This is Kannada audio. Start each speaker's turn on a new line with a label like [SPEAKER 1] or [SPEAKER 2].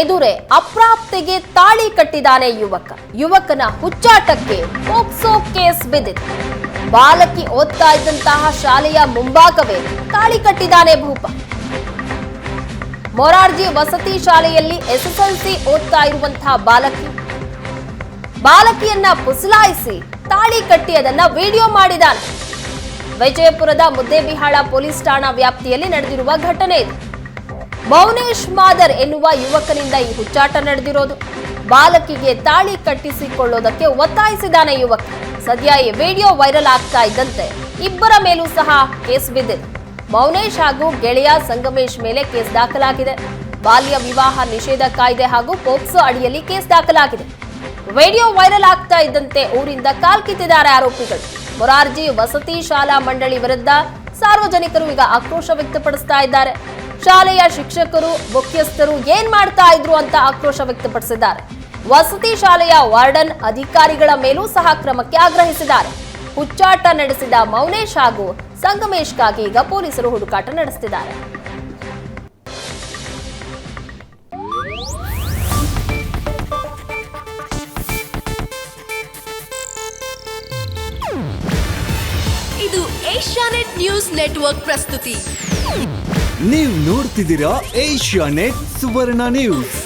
[SPEAKER 1] ಎದುರೇ ಅಪ್ರಾಪ್ತೆಗೆ ತಾಳಿ ಕಟ್ಟಿದ್ದಾನೆ ಯುವಕನ ಹುಚ್ಚಾಟಕ್ಕೆ ಪೋಕ್ಸೋ ಕೇಸ್ ಬಿದ್ದಿದೆ. ಬಾಲಕಿ ಓದ್ತಾ ಇದ್ದಂತಹ ಶಾಲೆಯ ಮುಂಭಾಗವೇ ತಾಳಿ ಕಟ್ಟಿದ್ದಾನೆ ಭೂಪ. ಮೊರಾರ್ಜಿ ವಸತಿ ಶಾಲೆಯಲ್ಲಿ ಎಸ್ಎಸ್ಎಲ್ಸಿ ಓದ್ತಾ ಇರುವಂತಹ ಬಾಲಕಿಯನ್ನ ಪುಸಲಾಯಿಸಿ ತಾಳಿ ಕಟ್ಟಿ ಅದನ್ನ ವಿಡಿಯೋ ಮಾಡಿದ್ದಾನೆ. ವಿಜಯಪುರದ ಮುದ್ದೇಬಿಹಾಳ ಪೊಲೀಸ್ ಠಾಣಾ ವ್ಯಾಪ್ತಿಯಲ್ಲಿ ನಡೆದಿರುವ ಘಟನೆ ಇದು. ಮೌನೇಶ್ ಮಾದರ್ ಎನ್ನುವ ಯುವಕನಿಂದ ಈ ಹುಚ್ಚಾಟ ನಡೆದಿರೋದು. ಬಾಲಕಿಗೆ ತಾಳಿ ಕಟ್ಟಿಸಿಕೊಳ್ಳೋದಕ್ಕೆ ಒತ್ತಾಯಿಸಿದ್ದಾನೆ ಯುವಕ. ಸದ್ಯ ಈ ವಿಡಿಯೋ ವೈರಲ್ ಆಗ್ತಾ ಇದ್ದಂತೆ ಇಬ್ಬರ ಮೇಲೂ ಸಹ ಕೇಸ್ ಬಿದ್ದಿದೆ. ಮೌನೇಶ್ ಹಾಗೂ ಗೆಳೆಯ ಸಂಗಮೇಶ್ ಮೇಲೆ ಕೇಸ್ ದಾಖಲಾಗಿದೆ. ಬಾಲ್ಯ ವಿವಾಹ ನಿಷೇಧ ಕಾಯ್ದೆ ಹಾಗೂ ಪೋಕ್ಸೋ ಅಡಿಯಲ್ಲಿ ಕೇಸ್ ದಾಖಲಾಗಿದೆ. ವಿಡಿಯೋ ವೈರಲ್ ಆಗ್ತಾ ಇದ್ದಂತೆ ಊರಿಂದ ಕಾಲ್ಕಿತ್ತಿದ್ದಾರೆ ಆರೋಪಿಗಳು. ಮೊರಾರ್ಜಿ ವಸತಿ ಶಾಲಾ ಮಂಡಳಿ ವಿರುದ್ಧ ಸಾರ್ವಜನಿಕರು ಈಗ ಆಕ್ರೋಶ ವ್ಯಕ್ತಪಡಿಸ್ತಾ ಇದ್ದಾರೆ. ಶಾಲೆಯ ಶಿಕ್ಷಕರು ಮುಖ್ಯಸ್ಥರು ಏನ್ ಮಾಡ್ತಾ ಇದ್ರು ಅಂತ ಆಕ್ರೋಶ ವ್ಯಕ್ತಪಡಿಸಿದ್ದಾರೆ. ವಸತಿ ಶಾಲೆಯ ವಾರ್ಡನ್ ಅಧಿಕಾರಿಗಳ ಮೇಲೂ ಸಹ ಕ್ರಮಕ್ಕೆ ಆಗ್ರಹಿಸಿದ್ದಾರೆ. ಹುಚ್ಚಾಟ ನಡೆಸಿದ ಮೌನೇಶ್ ಹಾಗೂ ಸಂಗಮೇಶ್ಗಾಗಿ ಈಗ ಪೊಲೀಸರು ಹುಡುಕಾಟ ನಡೆಸುತ್ತಿದ್ದಾರೆ.
[SPEAKER 2] ಇದು ಏಷ್ಯಾನೆಟ್ ನ್ಯೂಸ್ ನೆಟ್ವರ್ಕ್ ಪ್ರಸ್ತುತಿ.
[SPEAKER 3] ನೀವು ನೋಡ್ತಿದ್ದೀರಾ ಏಷ್ಯಾನೆಟ್ ಸುವರ್ಣ ನ್ಯೂಸ್.